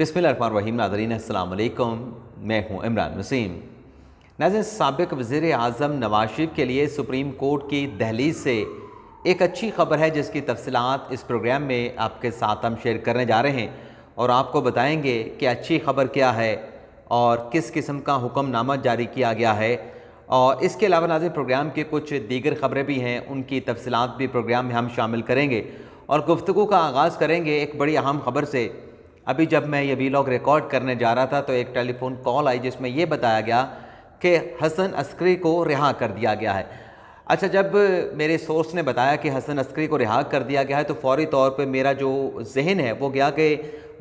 बिस्मिल्लाहिर्रहमानिर्रहीम। नाज़रीन अस्सलाम वालेकुम, मैं हूँ इमरान वसीम। नाज़रीन, साबिक़ वज़ीर आज़म नवाज शरीफ के लिए सुप्रीम कोर्ट की दहलीज से एक अच्छी खबर है जिसकी तफसीलात इस प्रोग्राम में आपके साथ हम शेयर करने जा रहे हैं और आपको बताएंगे कि अच्छी खबर क्या है और किस किस्म का हुक्मनामा जारी किया गया है। और इसके अलावा नाज़रीन प्रोग्राम की कुछ दीगर खबरें भी हैं, उनकी तफसीलात भी प्रोग्राम में हम शामिल करेंगे और गुफ्तगू का आगाज़ करेंगे एक बड़ी अहम खबर से। अभी जब मैं ये वीलॉग रिकॉर्ड करने जा रहा था तो एक टेलीफोन कॉल आई जिसमें यह बताया गया कि हसन अस्करी को रिहा कर दिया गया है। अच्छा, जब मेरे सोर्स ने बताया कि हसन अस्करी को रिहा कर दिया गया है तो फौरी तौर पे मेरा जो जहन है वो गया कि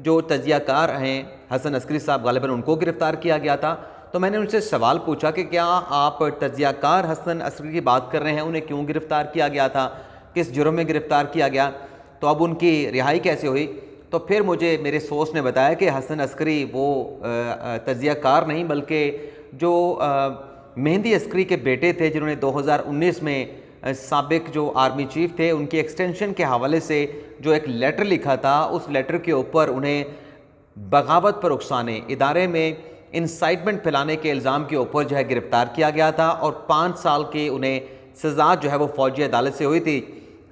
जो तजियाकार हैं हसन अस्करी साहब, गालिबन उनको गिरफ़्तार किया गया था। तो मैंने उनसे सवाल पूछा कि क्या आप तजियाकार हसन अस्करी की बात कर रहे हैं, उन्हें क्यों गिरफ़्तार किया गया था, किस जुर्म में गिरफ़्तार किया गया, तो अब उनकी रिहाई कैसे हुई। तो फिर मुझे मेरे सोर्स ने बताया कि हसन अस्करी वो तजियाकार नहीं बल्कि जो मेहंदी अस्करी के बेटे थे जिन्होंने 2019 में साबिक जो आर्मी चीफ थे उनकी एक्सटेंशन के हवाले से जो एक लेटर लिखा था, उस लेटर के ऊपर उन्हें बगावत पर उकसाने, इदारे में इंसाइटमेंट फैलाने के इल्ज़ाम के ऊपर जो है गिरफ़्तार किया गया था और 5 साल की उन्हें सज़ा जो है वो फ़ौजी अदालत से हुई थी।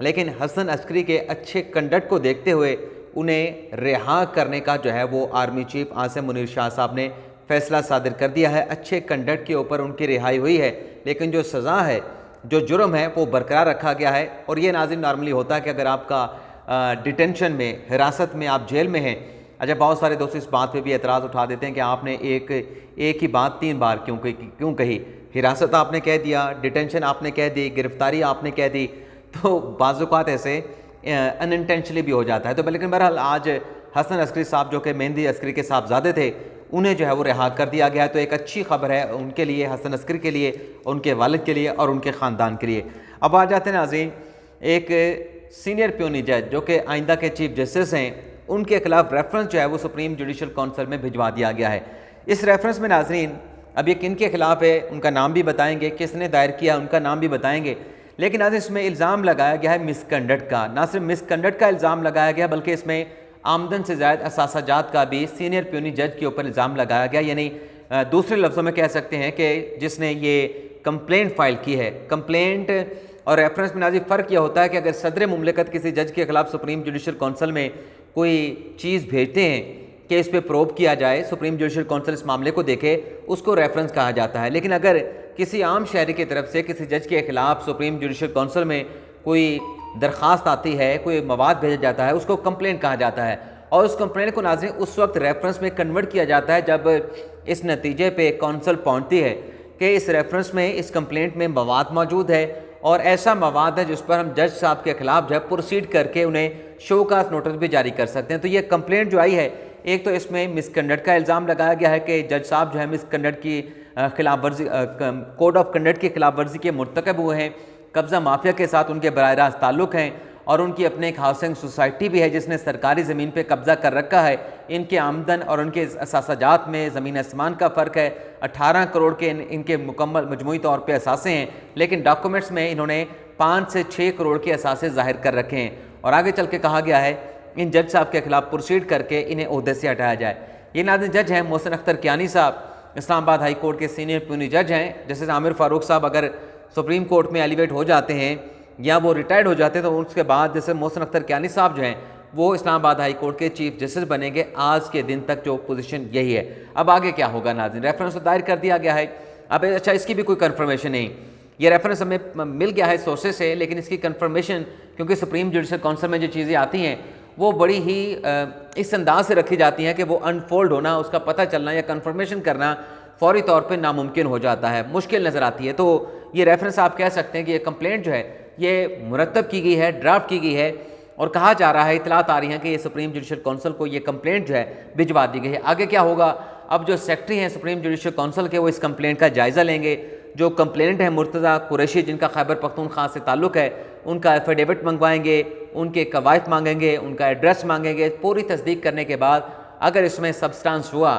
लेकिन हसन अस्करी के अच्छे कंडक्ट को देखते हुए उन्हें रिहा करने का जो है वो आर्मी चीफ आसिम मुनीर शाह साहब ने फैसला सादिर कर दिया है। अच्छे कंडक्ट के ऊपर उनकी रिहाई हुई है, लेकिन जो सज़ा है, जो जुर्म है वो बरकरार रखा गया है। और ये नाज़रीन नॉर्मली होता है कि अगर आपका डिटेंशन में, हिरासत में, आप जेल में हैं। अच्छा, बहुत सारे दोस्त इस बात पे भी एतराज़ उठा देते हैं कि आपने एक ही बात 3 बार क्यों कही। हिरासत आपने कह दिया, डिटेंशन आपने कह दी, गिरफ्तारी आपने कह दी, तो बाज़ ऐसे अनइंटेंशनली भी हो जाता है। तो लेकिन बहरहाल आज हसन अस्करी साहब जो कि मेहंदी अस्करी के साहबजादे थे, उन्हें जो है वो रिहा कर दिया गया है। तो एक अच्छी खबर है उनके लिए, हसन अस्करी के लिए, उनके वालिद के लिए और उनके ख़ानदान के लिए। अब आ जाते हैं नाज़रीन, एक सीनियर प्यूनी जज जो कि आइंदा के चीफ जस्टिस हैं, उनके खिलाफ रेफरेंस जो है वो सुप्रीम जुडिशल काउंसिल में भिजवा दिया गया है। इस रेफरेंस में नाज़रीन अब ये किन के खिलाफ है, उनका नाम भी बताएंगे, किसने दायर किया उनका नाम भी बताएंगे। लेकिन आज इसमें इल्ज़ाम लगाया गया है मिसकंडक्ट का। ना सिर्फ मिसकंडक्ट का इल्ज़ाम लगाया गया बल्कि इसमें आमदन से ज़ायद असासाजात का भी सीनियर प्यूनी जज के ऊपर इल्ज़ाम लगाया गया। यानी दूसरे लफ्ज़ों में कह सकते हैं कि जिसने ये कंप्लेंट फ़ाइल की है। कंप्लेंट और रेफरेंस में नाज़रीन फ़र्क यह होता है कि अगर सदर मुमलिकत किसी जज के खिलाफ सुप्रीम जुडिशल काउंसिल में कोई चीज़ भेजते हैं कि इस पर प्रोब किया जाए, सुप्रीम जुडिशल काउंसिल इस मामले को देखे, उसको रेफरेंस कहा जाता है। लेकिन अगर किसी आम शहरी की तरफ से किसी जज के खिलाफ सुप्रीम जुडिशल काउंसिल में कोई दरख्वास्त आती है, कोई मवाद भेजा जाता है, उसको कंप्लेंट कहा जाता है। और उस कंप्लेंट को नाज़रीन उस वक्त रेफरेंस में कन्वर्ट किया जाता है जब इस नतीजे पे काउंसिल पहुंचती है कि इस रेफरेंस में, इस कंप्लेंट में मवाद मौजूद है और ऐसा मवाद है जिस पर हम जज साहब के खिलाफ जो है प्रोसीड करके उन्हें शोकास नोटिस भी जारी कर सकते हैं। तो ये कंप्लेंट जो आई है, एक तो इसमें मिसकंडक्ट का इल्ज़ाम लगाया गया है कि जज साहब जो है मिसकंडक्ट की खिलाफ वर्जी, कोड ऑफ कंडक्ट की खिलाफ वर्जी के मुर्तकब हुए हैं, कब्ज़ा माफिया के साथ उनके बराह रास्त ताल्लुक़ हैं और उनकी अपने एक हाउसिंग सोसाइटी भी है जिसने सरकारी ज़मीन पे कब्ज़ा कर रखा है। इनके आमदन और उनके असासाजात में ज़मीन आसमान का फ़र्क है। 18 करोड़ के इनके मुकम्मल मजमूई तौर पे असासे हैं, लेकिन डॉक्यूमेंट्स में इन्होंने 5 से 6 करोड़ के असासे ज़ाहिर कर रखे हैं। और आगे चल के कहा गया है इन जज साहब के खिलाफ प्रोसीड करके इन्हें ओहदे से हटाया जाए। ये नाज़रीन जज हैं मोहसिन अख्तर कियानी साहब, इस्लामाबाद हाई कोर्ट के सीनियर प्यूनी जज हैं। जैसे आमिर फारूक साहब अगर सुप्रीम कोर्ट में एलिवेट हो जाते हैं या वो रिटायर्ड हो जाते हैं तो उसके बाद जैसे मोहसिन अख्तर कियानी साहब जो हैं वो इस्लामाबाद हाई कोर्ट के चीफ जस्टिस बनेंगे। आज के दिन तक जो पोजीशन यही है। अब आगे क्या होगा नाज़रीन, रेफरेंस तो दायर कर दिया गया है। अब अच्छा, इसकी भी कोई कन्फर्मेशन नहीं, ये रेफरेंस हमें मिल गया है सोर्सेज से, लेकिन इसकी कन्फर्मेशन क्योंकि सुप्रीम जुडिशल काउंसिल में जो चीज़ें आती हैं वो बड़ी ही इस अंदाज से रखी जाती हैं कि वो अनफोल्ड होना, उसका पता चलना या कन्फर्मेशन करना फौरी तौर पे नामुमकिन हो जाता है, मुश्किल नज़र आती है। तो ये रेफरेंस आप कह सकते हैं कि ये कंप्लेंट जो है ये मुरतब की गई है, ड्राफ्ट की गई है और कहा जा रहा है, इतलात आ रही हैं कि ये सुप्रीम जुडिशल काउंसिल को ये कंप्लेंट जो है भिजवा दी गई है। आगे क्या होगा, अब जो सेक्रेटरी हैं सुप्रीम जुडिशल काउंसिल के वो इस कंप्लेंट का जायज़ा लेंगे। जो कंप्लेंट है मुर्तज़ा कुरैशी जिनका खैबर पख्तूनख्वा से ताल्लुक़ है, उनका एफिडेविट मंगवाएंगे, उनके कवायद मांगेंगे, उनका एड्रेस मांगेंगे। पूरी तस्दीक करने के बाद अगर इसमें सब्सटेंस हुआ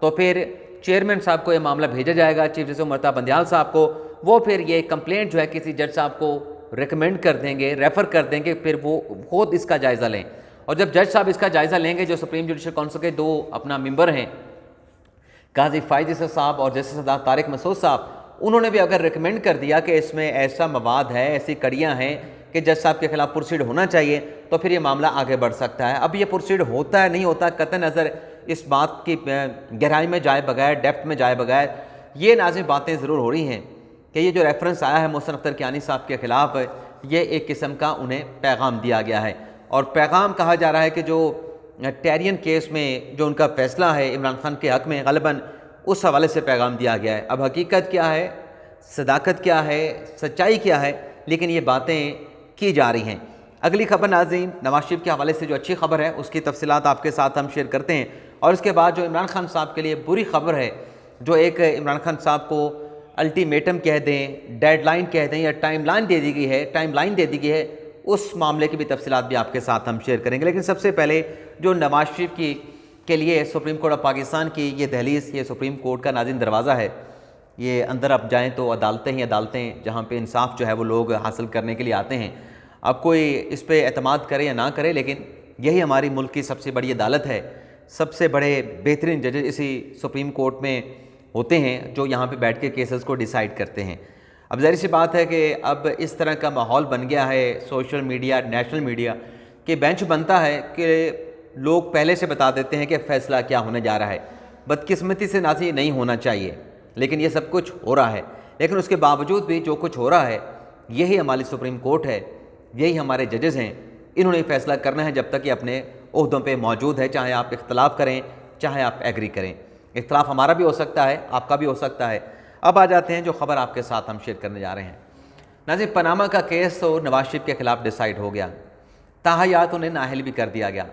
तो फिर चेयरमैन साहब को ये मामला भेजा जाएगा, चीफ जस्टिस उमरता बंदयाल साहब को। वो फिर ये कंप्लेंट जो है किसी जज साहब को रिकमेंड कर देंगे, रेफ़र कर देंगे, फिर वो खुद इसका जायज़ा लें। और जब जज साहब इसका जायज़ा लेंगे, जो सुप्रीम जुडिशल काउंसिल के 2 अपना मेंबर हैं, काजी फायज इसा साहब और जस्टिस सरदार तारिक मसूद साहब, उन्होंने भी अगर रिकमेंड कर दिया कि इसमें ऐसा मवाद है, ऐसी कड़ियाँ हैं कि जज साहब के खिलाफ प्रोसीड होना चाहिए, तो फिर ये मामला आगे बढ़ सकता है। अब ये प्रोसीड होता है नहीं होता, कतई नज़र इस बात की गहराई में जाए बगैर, डेप्थ में जाए बगैर, ये नाज़िम बातें ज़रूर हो रही हैं कि ये जो रेफरेंस आया है मोहसिन अख्तर कियानी साहब के ख़िलाफ़, ये एक किस्म का उन्हें पैगाम दिया गया है। और पैगाम कहा जा रहा है कि जो टेरियन केस में जो उनका फ़ैसला है इमरान खान के हक़ में, ग़ालिबन उस हवाले से पैगाम दिया गया है। अब हकीकत क्या है, सदाकत क्या है, सच्चाई क्या है, लेकिन ये बातें की जा रही हैं। अगली खबर नाज़रीन, नवाज शरीफ के हवाले से जो अच्छी खबर है उसकी तफसीलात आपके साथ हम शेयर करते हैं, और उसके बाद जो इमरान खान साहब के लिए बुरी खबर है, जो एक इमरान खान साहब को अल्टीमेटम कह दें, डेडलाइन कह दें, या टाइमलाइन दे दी गई है, उस मामले की भी तफसीलात भी आपके साथ हम शेयर करेंगे। लेकिन सबसे पहले जो नवाज शरीफ के लिए सुप्रीम कोर्ट ऑफ पाकिस्तान की ये दहलीज़, ये सुप्रीम कोर्ट का नाज़रीन दरवाज़ा है, ये अंदर आप जाएँ तो अदालतें ही अदालतें, जहाँ पे इंसाफ जो है वो लोग हासिल करने के लिए आते हैं। अब कोई इस पर एतमाद करे या ना करे, लेकिन यही हमारी मुल्क की सबसे बड़ी अदालत है। सबसे बड़े बेहतरीन जजेस इसी सुप्रीम कोर्ट में होते हैं, जो यहाँ पे बैठ के केसेस को डिसाइड करते हैं। अब ज़ाहिर सी बात है कि अब इस तरह का माहौल बन गया है, सोशल मीडिया, नेशनल मीडिया के बेंच बनता है कि लोग पहले से बता देते हैं कि फ़ैसला क्या होने जा रहा है। बदकिस्मती से नाज़रीन ये नहीं होना चाहिए, लेकिन ये सब कुछ हो रहा है। लेकिन उसके बावजूद भी जो कुछ हो रहा है, यही हमारी सुप्रीम कोर्ट है, यही हमारे जजेस हैं, इन्होंने फ़ैसला करना है जब तक ये अपने ओहदों पे मौजूद है, चाहे आप इख्तलाफ करें, चाहे आप एग्री करें। इख्तलाफ हमारा भी हो सकता है, आपका भी हो सकता है। अब आ जाते हैं जो ख़बर आपके साथ हम शेयर करने जा रहे हैं। नाज़रीन, पनामा का केस तो नवाज शरीफ के ख़िलाफ़ डिसाइड हो गया, ताहयात उन्हें नाअहल भी कर दिया गया।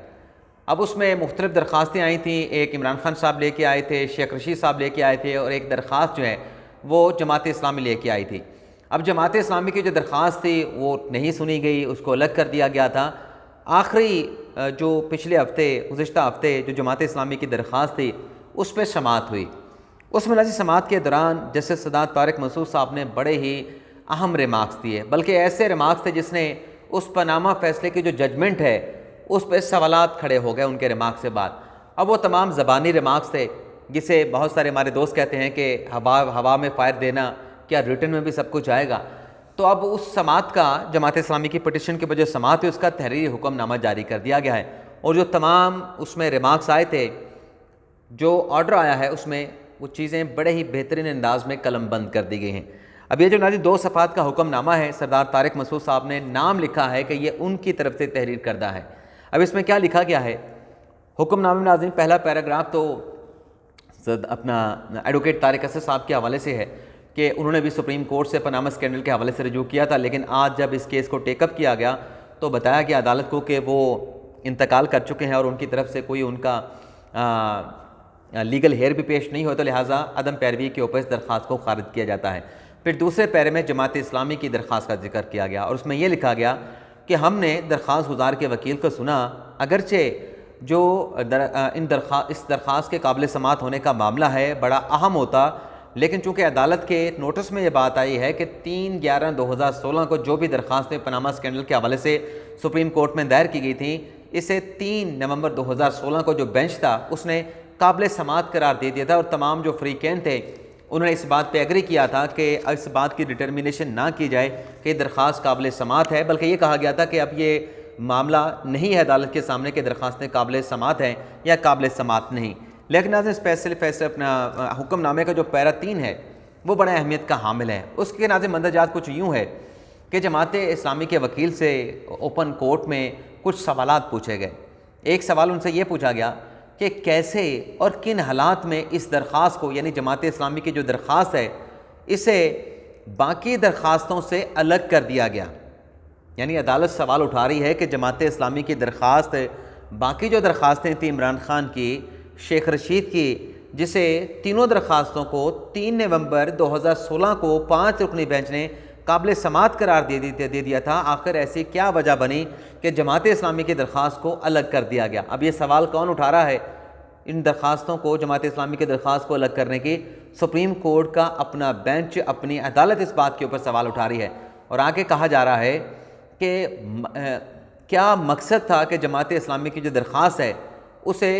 अब उसमें मुख्तलिफ़ दरख्वास्तें आई थी, एक इमरान खान साहब लेके आए थे, शेख रशीद साहब लेके आए थे, और एक दरख्वास्त जो है वो जमात इस्लामी लेके आई थी। अब जमात इस्लामी की जो दरख्वास्त थी वो नहीं सुनी गई, उसको अलग कर दिया गया था। आखिरी जो पिछले हफ्ते, गुज़िश्ता हफ्ते जो जमात इस्लामी की दरख्वास्त थी उस पर समाअत हुई। उसमें नाज़रीन समाअत के दौरान जस्टिस सरदार तारिक मसूद साहब ने बड़े ही अहम रिमार्क्स दिए, बल्कि ऐसे रिमार्क्स थे जिसने उस पनामा फ़ैसले की जो जजमेंट है उस पर सवालात खड़े हो गए उनके रिमार्क्स से बाद। अब वो तमाम ज़बानी रिमार्क्स थे, जिसे बहुत सारे हमारे दोस्त कहते हैं कि हवा में फ़ायर देना, क्या रिटन में भी सब कुछ आएगा। तो अब उस समाअत का, जमात इस्लामी की पटिशन के वजह समाअत है, उसका तहरीरी हुक्मनामा जारी कर दिया गया है, और जो तमाम उसमें रिमार्क्स आए थे, जो ऑर्डर आया है, उसमें वो चीज़ें बड़े ही बेहतरीन अंदाज में कलम बंद कर दी गई हैं। अब ये जो नाज़रीन 2 सफ़ात का हुक्मनामा है, सरदार तारिक मसूद साहब ने नाम लिखा है कि ये उनकी तरफ से तहरीर करदा है। अब इसमें क्या लिखा गया है हुक्मनामे में नाज़रीन, पहला पैराग्राफ तो अपना एडवोकेट तारिक असद साहब के हवाले से है कि उन्होंने भी सुप्रीम कोर्ट से पनामा स्कैंडल के हवाले से रजू किया था, लेकिन आज जब इस केस को टेकअप किया गया तो बताया गया अदालत को कि वो इंतकाल कर चुके हैं और उनकी तरफ से कोई उनका लीगल हेयर भी पेश नहीं हो, तो लिहाजा अदम पैरवी के ऊपर इस दरख्वास्त को खारिज किया जाता है। फिर दूसरे पैरे में जमात इस्लामी की दरख्वास्त का जिक्र किया गया, और उसमें यह लिखा गया कि हमने दरख्वास्त गुजार के वकील को सुना, अगरचे जो इस दरख्वास्त के काबिल समाअत होने का मामला है बड़ा अहम होता, लेकिन चूँकि अदालत के नोटिस में ये बात आई है कि 3/11/2016 को जो भी दरख्वास्तें पनामा स्कैंडल के हवाले से सुप्रीम कोर्ट में दायर की गई थी, इसे 3 नवंबर 2016 को जो बेंच था उसने काबिल समाअत करार दे दिया था, और तमाम जो फ्रीकैन थे उन्होंने इस बात पे एग्री किया था कि इस बात की डिटर्मिनेशन ना की जाए कि दरख्वास्त काबिल समाअत है, बल्कि ये कहा गया था कि अब ये मामला नहीं है अदालत के सामने कि दरख्वास्तें काबिल समाअत हैं या काबिल समाअत नहीं। लेकिन नाज़रीन स्पेशल फैसले अपना हुक्मनामे का जो पैरा 3 है वो बड़ा अहमियत का हामिल है। उसके नाज़रीन मंदरजात कुछ यूँ है कि जमात इस्लामी के वकील से ओपन कोर्ट में कुछ सवालात पूछे गए। एक सवाल उनसे ये पूछा गया कि कैसे और किन हालात में इस दरख्वास्त को, यानी जमात इस्लामी की जो दरख्वास्त है, इसे बाकी दरख्वास्तों से अलग कर दिया गया। यानी अदालत सवाल उठा रही है कि जमात इस्लामी की दरख्वास्त, बाकी जो दरख्वास्तें थी इमरान खान की, शेख रशीद की, जिसे तीनों दरख्वास्तों को 3 नवंबर 2016 को 5 रुकनी बेंच ने काबिल समाअत करार दे दिया था। आखिर ऐसी क्या वजह बनी कि जमात इस्लामी की दरख्वास्त को अलग कर दिया गया? अब ये सवाल कौन उठा रहा है? इन दरख्वास्तों को, जमात इस्लामी की दरख्वास्त को अलग करने की सुप्रीम कोर्ट का अपना बेंच, अपनी अदालत इस बात के ऊपर सवाल उठा रही है। और आगे कहा जा रहा है कि क्या मकसद था कि जमात इस्लामी की जो दरख्वास्त है उसे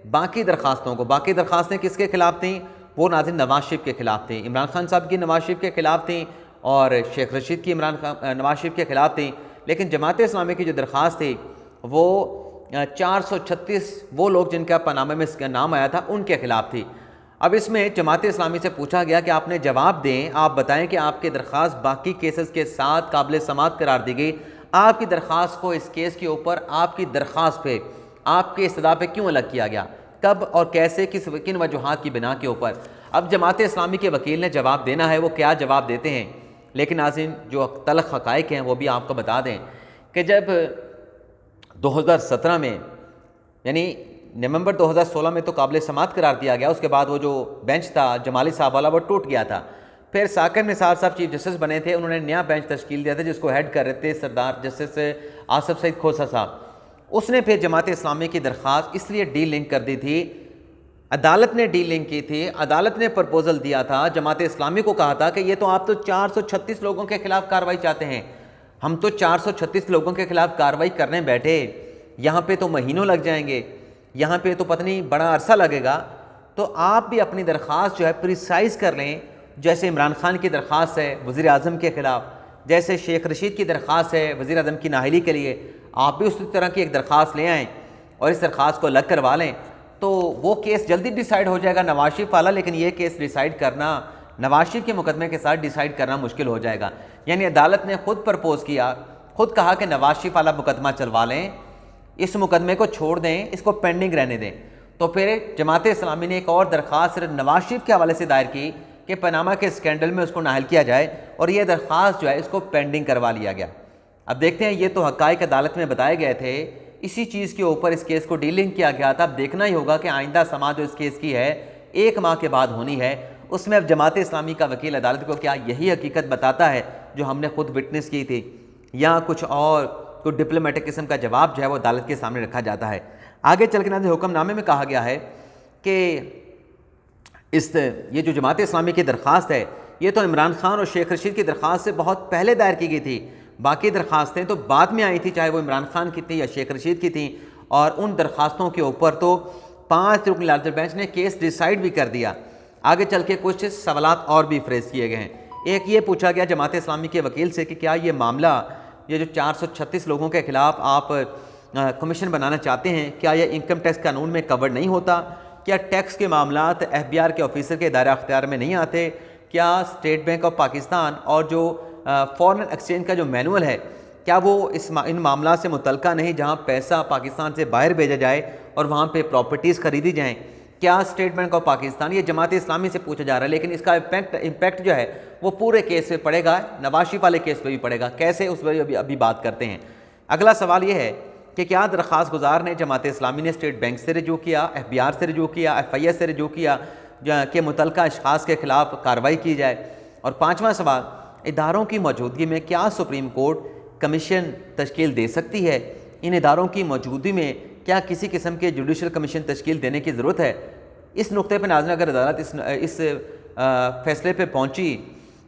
बाकी दरख्वास्तें किसके ख़िलाफ़ थी? वो नाज़रीन नवाज शरीफ के ख़िलाफ़ थी, इमरान खान साहब की नवाज शरीफ के ख़िलाफ़ थी और शेख रशीद की नवाज शरीफ के ख़िलाफ़ थी। लेकिन जमात इस्लामी की जो दरख्वास्त थी वो 436 वो लोग जिनका पनामा में इसका नाम आया था उनके ख़िलाफ़ थी। अब इसमें जमात इस्लामी से पूछा गया कि आपने जवाब दें, आप बताएं कि आपकी दरख्वास्त बाकी केसेस के साथ काबिल समात करार दी गई, आपकी दरख्वास्त को इस केस के ऊपर आपकी दरख्वास्त पे आपके इस्तदा पे क्यों अलग किया गया, कब और कैसे, किन वजूहात की बिना के ऊपर। अब जमात इस्लामी के वकील ने जवाब देना है, वो क्या जवाब देते हैं। लेकिन नाज़रीन जो तल्ख़ हक़ाइक़ हैं वो भी आपको बता दें कि जब 2017 में यानी नवंबर 2016 में तो काबिल समात करार दिया गया, उसके बाद वो जो बेंच था जमाली साहब वाला वो टूट गया था। फिर साकिर निसार साहब चीफ जस्टिस बने थे, उन्होंने नया बेंच तश्कील दिया था जिसको हेड कर रहे थे सरदार जस्टिस आसफ सईद खोसा साहब। उसने फिर जमात इस्लामी की दरख्वास्त इसलिए डी लिंक कर दी थी, अदालत ने डी लिंक की थी, अदालत ने प्रपोजल दिया था, जमात इस्लामी को कहा था कि ये तो आप तो 436 लोगों के खिलाफ कार्रवाई चाहते हैं, हम तो 436 लोगों के खिलाफ कार्रवाई करने बैठे, यहाँ पे तो महीनों लग जाएंगे, यहाँ पे तो पता नहीं बड़ा अरसा लगेगा, तो आप भी अपनी दरख्वास्त जो है प्रिसाइज कर लें। जैसे इमरान खान की दरख्वास्त है वज़ीर आज़म के ख़िलाफ़, जैसे शेख रशीद की दरख्वास्त है वज़ीर आज़म की नाहली के लिए, आप भी उसी तरह की एक दरख्वास्त ले आएँ और इस दरख्वास्त को अलग करवा लें, तो वो केस जल्दी डिसाइड हो जाएगा नवाज शरीफ वाला। लेकिन ये केस डिसाइड करना नवाज शरीफ के मुकदमे के साथ डिसाइड करना मुश्किल हो जाएगा। यानी अदालत ने खुद प्रपोज़ किया, खुद कहा कि नवाज शरीफ वाला मुकदमा चलवा लें, इस मुकदमे को छोड़ दें, इसको पेंडिंग रहने दें। तो फिर जमात इस्लामी ने एक और दरख्वास्त सिर्फ नवाज शरीफ के हवाले से दायर की कि पनामा के स्कैंडल में उसको नाहल किया जाए, और ये दरख्वास्त जो है इसको पेंडिंग करवा लिया गया। अब देखते हैं, ये तो हक़ाइक़ अदालत में बताए गए थे, इसी चीज़ के ऊपर इस केस को डीलिंग किया गया था। अब देखना ही होगा कि आइंदा समाअत जो इस केस की है 1 माह के बाद होनी है, उसमें अब जमात इस्लामी का वकील अदालत को क्या यही हकीकत बताता है जो हमने खुद विटनेस की थी, या कुछ और कोई डिप्लोमेटिक किस्म का जवाब जो है वो अदालत के सामने रखा जाता है। आगे चल के नाज़रीन हुक्मनामे में कहा गया है कि ये जो जमात इस्लामी की दरख्वास्त है ये तो इमरान खान और शेख रशीद की दरख्वास्त से बहुत पहले दायर की गई थी, बाकी दरख्वास्तें तो बाद में आई थी, चाहे वो इमरान खान की थी या शेख रशीद की थी, और उन दरख्वास्तों के ऊपर तो 5 रुकनी लार्जर बेंच ने केस डिसाइड भी कर दिया। आगे चल के कुछ सवालात और भी फ्रेज किए गए हैं। एक ये पूछा गया जमात इस्लामी के वकील से कि क्या ये मामला, ये जो 436 लोगों के ख़िलाफ़ आप कमीशन बनाना चाहते हैं, क्या यह इनकम टैक्स कानून में कवर नहीं होता? क्या टैक्स के मामलात FBI के ऑफिसर के दायरा अख्तियार में नहीं आते? क्या स्टेट बैंक ऑफ पाकिस्तान और जो फॉरेन एक्सचेंज का जो मैनुअल है, क्या वो इन मामला से मुतल्लिका नहीं जहाँ पैसा पाकिस्तान से बाहर भेजा जाए और वहाँ पे प्रॉपर्टीज़ खरीदी जाएँ? क्या स्टेट बैंक ऑफ पाकिस्तान, ये जमात इस्लामी से पूछा जा रहा है, लेकिन इसका इम्पैक्ट जो है वो पूरे केस पे पड़ेगा, नवाज शरीफ वाले केस पे भी पड़ेगा। कैसे, उस पर अभी बात करते हैं। अगला सवाल ये है कि क्या दरख्वास्त गुजार ने जमात इस्लामी ने स्टेट बैंक से रजू किया, FBR से रजू किया, FIS से रजू किया कि मुतल्लिका अशखास के ख़िलाफ़ कार्रवाई की जाए? और 5वां सवाल, इदारों की मौजूदगी में क्या सुप्रीम कोर्ट कमीशन तश्कील दे सकती है? इन इदारों की मौजूदगी में क्या किसी किस्म के जुडिशल कमीशन तश्कील देने की ज़रूरत है? इस नुक्ते पर नाज़रीन अगर अदालत इस फैसले पे पहुँची,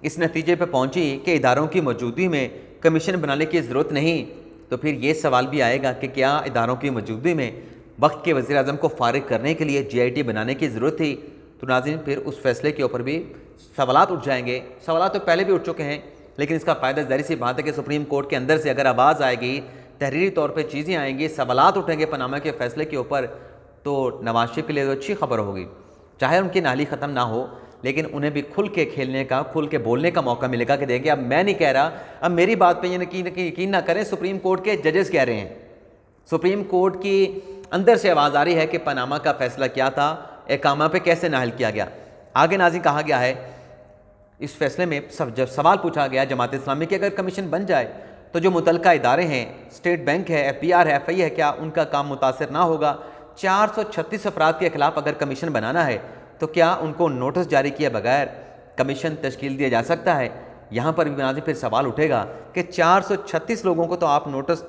इस नतीजे पे पहुँची कि इदारों की मौजूदगी में कमीशन बनाने की ज़रूरत नहीं, तो फिर ये सवाल भी आएगा कि क्या इदारों की मौजूदगी में वक्त के वज़ीर आज़म को फ़ारिग करने के लिए GIT बनाने की ज़रूरत थी? तो नाज़रीन फिर उस फैसले के ऊपर भी सवालात उठ जाएंगे। सवालात तो पहले भी उठ चुके हैं, लेकिन इसका फ़ायदा ज़ाहिर सी बात है कि सुप्रीम कोर्ट के अंदर से अगर आवाज़ आएगी, तहरीरी तौर पे चीज़ें आएंगी, सवालात उठेंगे पनामा के फ़ैसले के ऊपर, तो नवाज शरीफ के लिए तो अच्छी खबर होगी। चाहे उनकी नाली ख़त्म ना हो, लेकिन उन्हें भी खुल के खेलने का, खुल के बोलने का मौका मिलेगा कि देखिए अब मैं नहीं कह रहा, अब मेरी बात पे ये यकीन ना करें, सुप्रीम कोर्ट के जजेस कह रहे हैं। सुप्रीम कोर्ट की अंदर से आवाज़ आ रही है कि पनामा का फ़ैसला क्या था, एकामा पे कैसे नाहल किया गया। आगे नाज़रीन कहा गया है इस फैसले में जब सवाल पूछा गया जमात इस्लामी की अगर कमीशन बन जाए तो जो मुतल्लिका इदारे हैं, स्टेट बैंक है, FBR है, FI है, क्या उनका काम मुतासर ना होगा? 436 अफराद के ख़िलाफ़ अगर कमीशन बनाना है तो क्या उनको नोटिस जारी किए बगैर कमीशन तश्कील दिया जा सकता है? यहाँ पर भी नाज़रीन फिर सवाल उठेगा कि 436 लोगों को तो आप नोटिस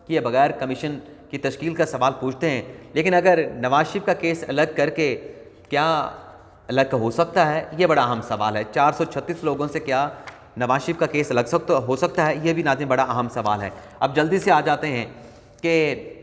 किए बगैर कमीशन की तश्कील का सवाल पूछते हैं, लेकिन अगर नवाज शरीफ का केस अलग करके क्या अलग हो सकता है? ये बड़ा अहम सवाल है। 436 लोगों से क्या नवाज शरीफ का केस अलग हो सकता है? ये भी नाज़रीन बड़ा अहम सवाल है। अब जल्दी से आ जाते हैं कि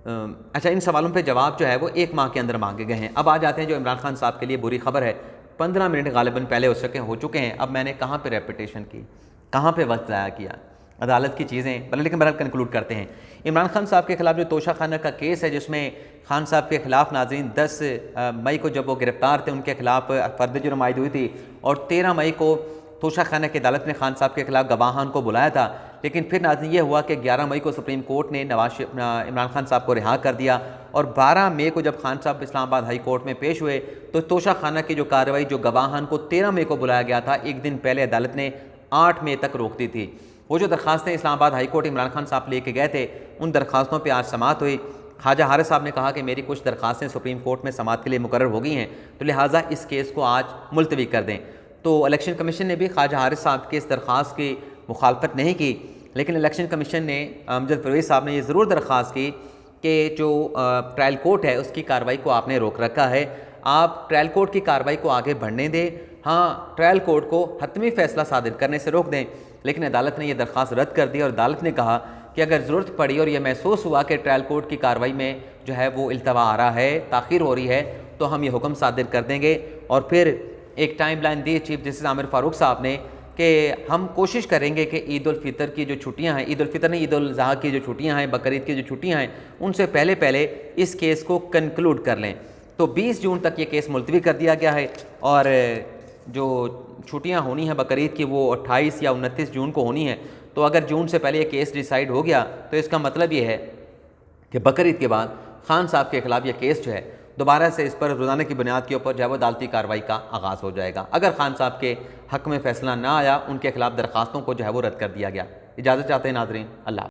अच्छा, इन सवालों पे जवाब जो है वो 1 माह के अंदर मांगे गए हैं। अब आ जाते हैं जो इमरान खान साहब के लिए बुरी खबर है। 15 मिनट गालिबन पहले हो चुके हैं। अब मैंने कहाँ पे रेपिटेशन की, कहाँ पे वक्त ज़ाया किया, अदालत की चीज़ें, लेकिन बहरहाल कंक्लूड करते हैं। इमरान खान साहब के खिलाफ जो तोशा खाना का केस है, जिसमें खान साहब के खिलाफ नाज़रीन 10 मई को जब वो गिरफ्तार थे उनके खिलाफ फर्द जुर्म आयद हुई थी, और 13 मई को तोशा खाना की अदालत ने खान साहब के खिलाफ गवाहान को बुलाया था। लेकिन फिर नाज़रीन ये हुआ कि 11 मई को सुप्रीम कोर्ट ने इमरान खान साहब को रिहा कर दिया, और 12 मई को जब खान साहब इस्लामाबाद हाई कोर्ट में पेश हुए तो तोशा खाना की जो कार्रवाई, जो गवाहान को 13 मई को बुलाया गया था, एक दिन पहले अदालत ने 8 मई तक रोक दी थी। वो जो दरखास्तें इस्लामाबाद हाई कोर्ट इमरान खान साहब लेके गए थे, उन दरखास्तों पर आज समाअत हुई। ख्वाजा हारिस साहब ने कहा कि मेरी कुछ दरखास्तें सुप्रीम कोर्ट में समाअत के लिए मुकर्रर हो गई हैं, तो लिहाजा इस केस को आज मुलतवी कर दें। तो इलेक्शन कमीशन ने भी ख्वाजा हारिस साहब की इस दरख्वास्त की मुखालफत नहीं की, लेकिन इलेक्शन कमीशन ने अमजद परवेज़ साहब ने ये ज़रूर दरख्वास्त की कि जो ट्रायल कोर्ट है उसकी कार्रवाई को आपने रोक रखा है, आप ट्रायल कोर्ट की कार्रवाई को आगे बढ़ने दें। हाँ, ट्रायल कोर्ट को हतमी फ़ैसला सादिर करने से रोक दें। लेकिन अदालत ने यह दरख्वास्त रद्द कर दी, और अदालत ने कहा कि अगर ज़रूरत पड़ी और यह महसूस हुआ कि ट्रायल कोर्ट की कार्रवाई में जो है वो इल्तवा आ रहा है, ताख़ीर हो रही है, तो हम ये हुक्म सादिर कर देंगे। और फिर एक टाइम लाइन दी चीफ जस्टिस आमिर फ़ारूक साहब ने कि हम कोशिश करेंगे कि ईद उल फ़ितर की जो छुट्टियां हैं, ईद उल फ़ितर नहीं, ईद उल ज़ुहा की जो छुट्टियां हैं, बकरीद की जो छुट्टियां हैं, उनसे पहले पहले इस केस को कंक्लूड कर लें। तो 20 जून तक ये केस मुलतवी कर दिया गया है, और जो छुट्टियां होनी है बकरीद की वो 28 या 29 जून को होनी है। तो अगर जून से पहले ये केस डिसाइड हो गया तो इसका मतलब ये है कि बकरीद के बाद खान साहब के खिलाफ ये केस जो है दोबारा से इस पर रोज़ाना की बुनियाद के ऊपर जो है वो अदालती कार्रवाई का आगाज़ हो जाएगा। अगर खान साहब के हक़ में फ़ैसला ना आया, उनके खिलाफ दरखास्तों को जो है वो रद्द कर दिया गया। इजाज़त चाहते हैं नाज़रीन, अल्लाह।